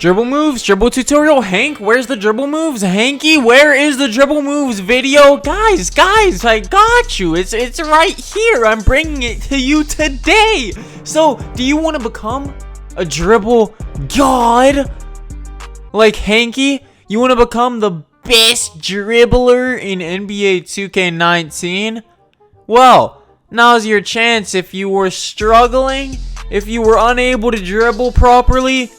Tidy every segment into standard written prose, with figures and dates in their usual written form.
Dribble moves, dribble tutorial. Hank, where's the dribble moves? Hanky, where is the dribble moves video? Guys, I got you. It's right here. I'm bringing it to you today. So, do you want to become a dribble god like Hanky? You want to become the best dribbler in NBA 2K19? Well, now's your chance. If you were struggling, if you were unable to dribble properly,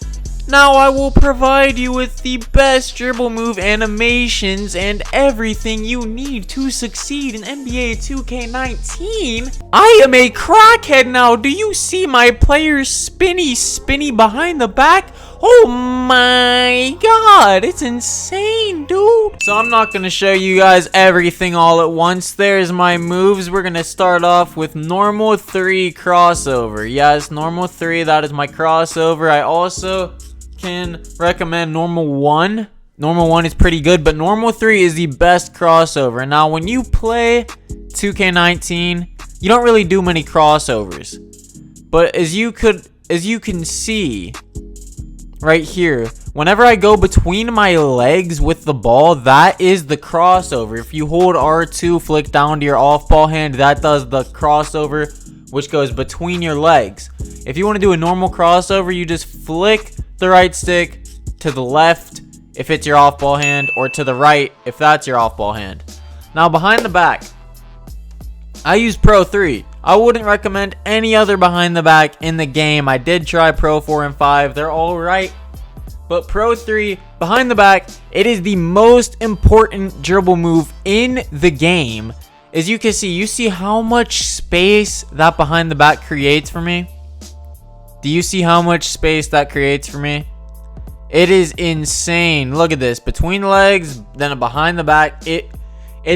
now I will provide you with the best dribble move animations and everything you need to succeed in NBA 2K19. I am a crackhead now. Do you see my players spinny behind the back? Oh my god, it's insane, dude. So I'm not gonna show you guys everything all at once. There's my moves. We're gonna start off with normal 3 crossover. Yes, normal 3, that is my crossover. I also can recommend normal 1. Normal 1 is pretty good, but normal 3 is the best crossover. Now, when you play 2K19, you don't really do many crossovers. But as you can see right here, whenever I go between my legs with the ball, that is the crossover. If you hold R2, flick down to your off ball hand, that does the crossover, which goes between your legs. If you want to do a normal crossover, you just flick the right stick to the left if it's your off ball hand, or to the right if that's your off ball hand. Now, behind the back, I use Pro 3. I wouldn't recommend any other behind the back in the game. I did try Pro 4 and 5. They're all right. But Pro 3, behind the back, it is the most important dribble move in the game. As you can see, you see how much space that behind the back creates for me? Do you see how much space that creates for me? It is insane. Look at this. Between legs, then a behind the back. It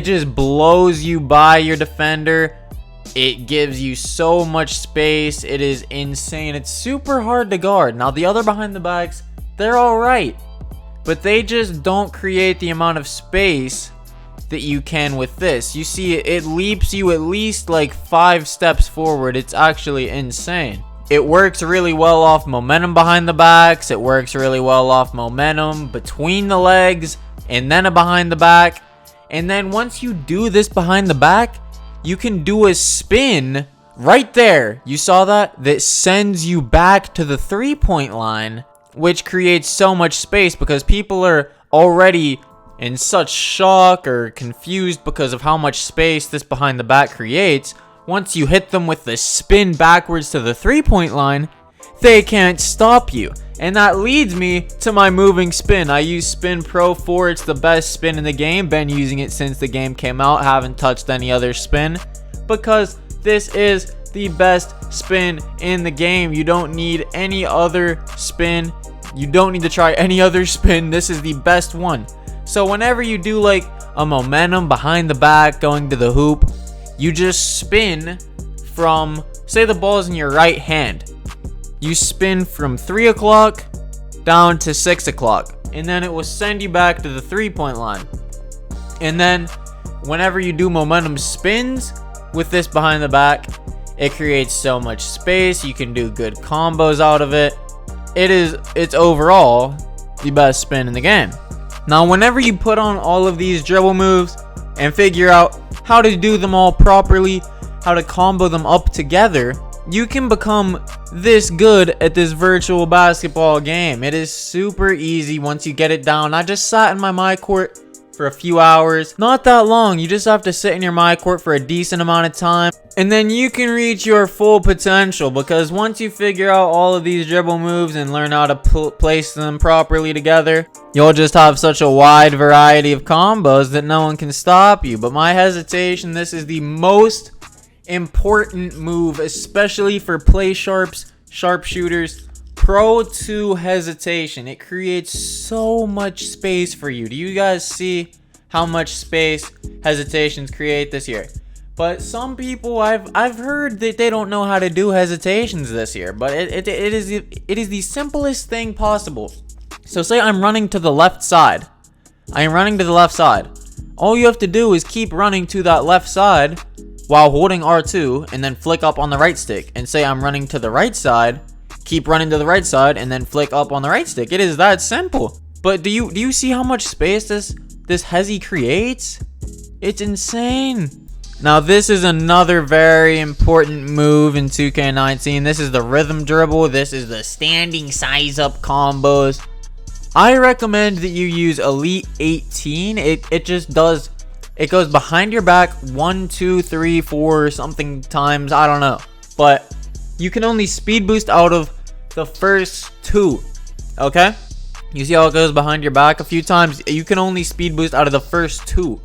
just blows you by your defender. It gives you so much space. It is insane. It's super hard to guard. Now, the other behind the backs, they're alright. But they just don't create the amount of space that you can with this. You see, it leaps you at least like 5 steps forward. It's actually insane. It works really well off momentum behind the backs. It works really well off momentum between the legs, and then a behind the back. And then once you do this behind the back, you can do a spin right there. You saw that? That sends you back to the 3-point line, which creates so much space because people are already in such shock or confused because of how much space this behind the back creates. Once you hit them with the spin backwards to the 3-point line, they can't stop you. And that leads me to my moving spin. I use Spin Pro 4. It's the best spin in the game. Been using it since the game came out. Haven't touched any other spin because this is the best spin in the game. You don't need any other spin. You don't need to try any other spin. This is the best one. So whenever you do like a momentum behind the back going to the hoop, you just spin from, say the ball's in your right hand. You spin from 3 o'clock down to 6 o'clock. And then it will send you back to the 3-point line. And then whenever you do momentum spins with this behind the back, it creates so much space. You can do good combos out of it. It's overall the best spin in the game. Now, whenever you put on all of these dribble moves and figure out how to do them all properly, how to combo them up together, you can become this good at this virtual basketball game. It is super easy once you get it down. I just sat in my court for a few hours. Not that long. You just have to sit in your my court for a decent amount of time, and then you can reach your full potential, because once you figure out all of these dribble moves and learn how to place them properly together, you'll just have such a wide variety of combos that no one can stop you. But my hesitation, this is the most important move, especially for play sharps, sharpshooters. Pro 2 hesitation. It creates so much space for you. Do you guys see how much space hesitations create this year? But some people, I've heard that they don't know how to do hesitations this year. But it is the simplest thing possible. So say I'm running to the left side. I am running to the left side. All you have to do is keep running to that left side while holding R2, and then flick up on the right stick and say I'm running to the right side. keep running to the right side and then flick up on the right stick. It is that simple. But do you see how much space this hezzy creates? It's insane. Now this is another very important move in 2K19. This is the rhythm dribble. This is the standing size up combos. I recommend that you use Elite 18. It just does, it goes behind your back 1, 2, 3, 4 something times, I don't know. But you can only speed boost out of the first 2. Okay? You see how it goes behind your back a few times? You can only speed boost out of the first 2.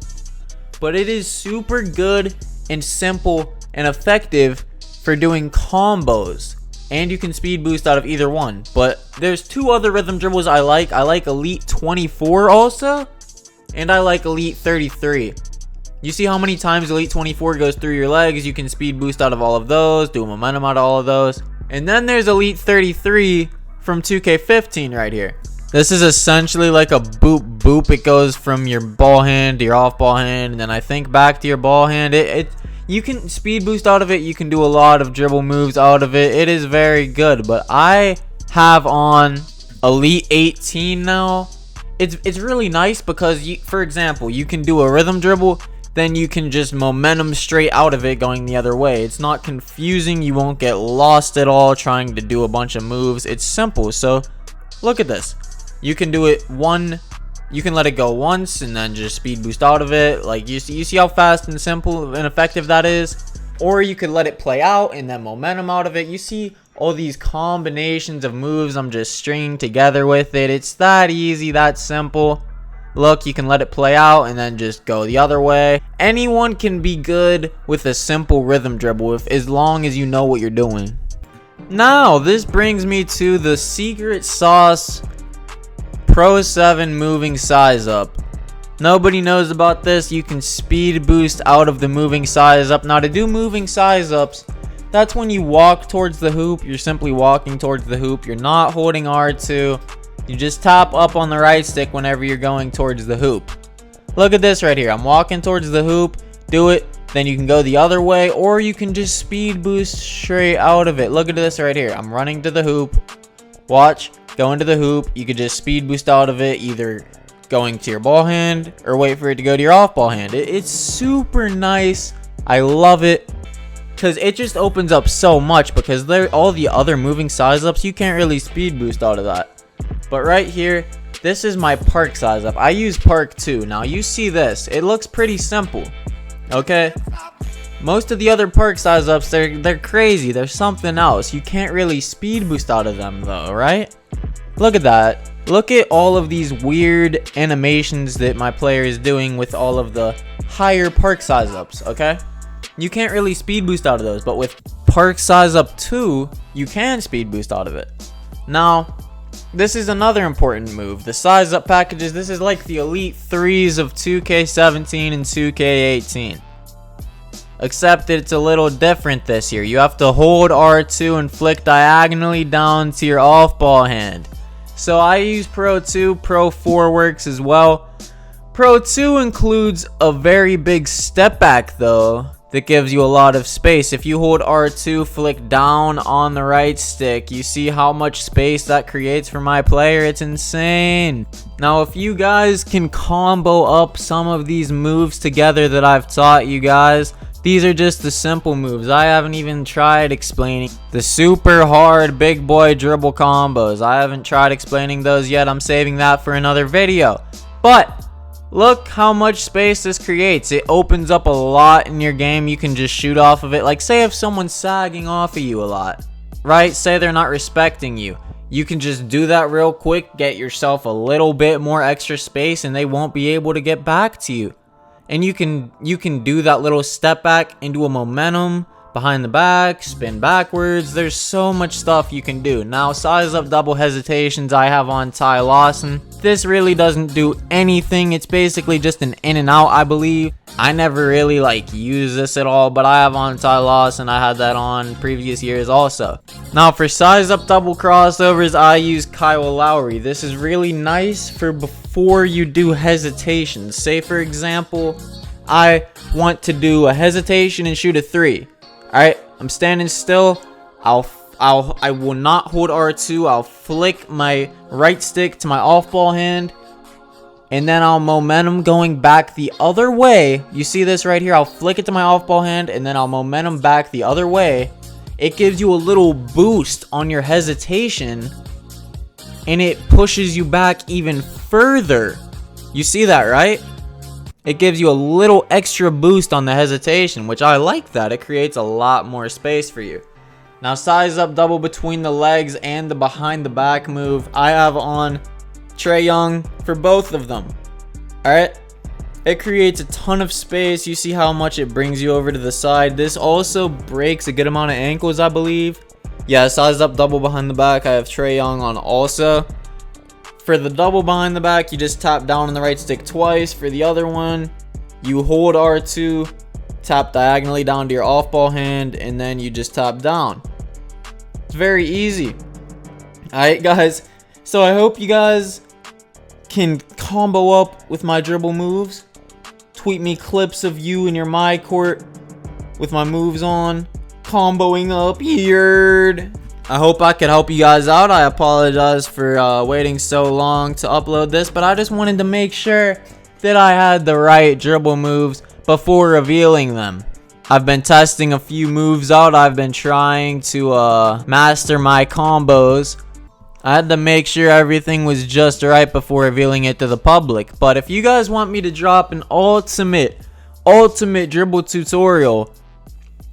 But it is super good and simple and effective for doing combos. And you can speed boost out of either one. But there's 2 other rhythm dribbles I like. I like Elite 24 also. And I like Elite 33. You see how many times Elite 24 goes through your legs? You can speed boost out of all of those. Do a momentum out of all of those. And then there's Elite 33 from 2K15 right here. This is essentially like a boop boop. It goes from your ball hand to your off ball hand, and then I think back to your ball hand. You can speed boost out of it. You can do a lot of dribble moves out of it. It is very good. But I have on Elite 18 now. It's really nice because for example, you can do a rhythm dribble, then you can just momentum straight out of it going the other way. It's not confusing. You won't get lost at all trying to do a bunch of moves. It's simple. So look at this. You can do it you can let it go once and then just speed boost out of it. Like you see how fast and simple and effective that is? Or you could let it play out and then momentum out of it. You see all these combinations of moves I'm just stringing together with it. It's that easy, that simple. Look, you can let it play out and then just go the other way. Anyone can be good with a simple rhythm dribble as long as you know what you're doing. Now, this brings me to the secret sauce Pro 7 moving size up. Nobody knows about this. You can speed boost out of the moving size up. Now, to do moving size ups, that's when you walk towards the hoop. You're simply walking towards the hoop. You're not holding R2. You just tap up on the right stick whenever you're going towards the hoop. Look at this right here. I'm walking towards the hoop. Do it. Then you can go the other way, or you can just speed boost straight out of it. Look at this right here. I'm running to the hoop. Watch. Go into the hoop. You could just speed boost out of it, either going to your ball hand or wait for it to go to your off ball hand. It's super nice. I love it because it just opens up so much, because all the other moving size ups, you can't really speed boost out of that. But right here, this is my park size up. I use park 2. Now you see this. It looks pretty simple. Okay? Most of the other park size ups, they're crazy. They're something else. You can't really speed boost out of them though, right? Look at that. Look at all of these weird animations that my player is doing with all of the higher park size ups, okay? You can't really speed boost out of those, but with park size up 2, you can speed boost out of it. Now, this is another important move. The size up packages, this is like the Elite 3s of 2K17 and 2K18. Except that it's a little different this year. You have to hold R2 and flick diagonally down to your off ball hand. So I use Pro 2. Pro 4 works as well. Pro 2 includes a very big step back though, that gives you a lot of space. If you hold R2, flick down on the right stick, you see how much space that creates for my player. It's insane. Now, if you guys can combo up some of these moves together that I've taught you guys, these are just the simple moves. I haven't even tried explaining the super hard big boy dribble combos. I haven't tried explaining those yet. I'm saving that for another video. But look how much space this creates. It opens up a lot in your game. You can just shoot off of it. Like, say if someone's sagging off of you a lot, right? Say they're not respecting you. You can just do that real quick, get yourself a little bit more extra space, and they won't be able to get back to you. And you can do that little step back into a momentum behind the back, spin backwards. There's so much stuff you can do. Now, size up double hesitations I have on Ty Lawson. This really doesn't do anything. It's basically just an in and out, I believe. I never really use this at all, but I have on Ty Lawson. I had that on previous years also. Now, for size up double crossovers, I use Kyle Lowry. This is really nice for before you do hesitations. Say for example, I want to do a hesitation and shoot a 3. Alright, I'm standing still. I'll I will not hold R2. I'll flick my right stick to my off ball hand, and then I'll momentum going back the other way. You see this right here? I'll flick it to my off ball hand, and then I'll momentum back the other way. It gives you a little boost on your hesitation, and it pushes you back even further. You see that, right? It gives you a little extra boost on the hesitation, which I like that. It creates a lot more space for you. Now, size up double between the legs and the behind the back move. I have on Trae Young for both of them. Alright? It creates a ton of space. You see how much it brings you over to the side. This also breaks a good amount of ankles, I believe. Yeah, size up double behind the back. I have Trae Young on also. For the double behind the back, you just tap down on the right stick twice. For the other one, you hold R2, tap diagonally down to your off ball hand, and then you just tap down. It's very easy. Alright, guys. So I hope you guys can combo up with my dribble moves. Tweet me clips of you in your my court with my moves on, comboing up here. I hope I could help you guys out. I apologize for waiting so long to upload this, but I just wanted to make sure that I had the right dribble moves before revealing them. I've been testing a few moves out. I've been trying to master my combos. I had to make sure everything was just right before revealing it to the public. But if you guys want me to drop an ultimate dribble tutorial,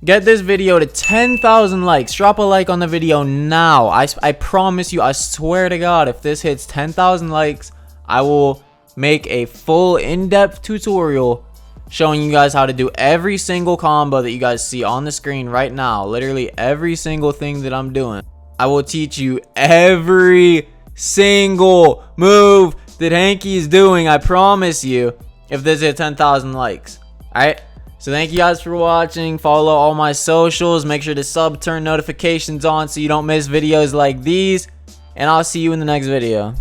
get this video to 10,000 likes. Drop a like on the video now. I promise you, I swear to God, if this hits 10,000 likes, I will make a full in-depth tutorial showing you guys how to do every single combo that you guys see on the screen right now. Literally every single thing that I'm doing. I will teach you every single move that Hanky is doing. I promise you, if this hits 10,000 likes. Alright? So thank you guys for watching. Follow all my socials. Make sure to sub, turn notifications on so you don't miss videos like these. And I'll see you in the next video.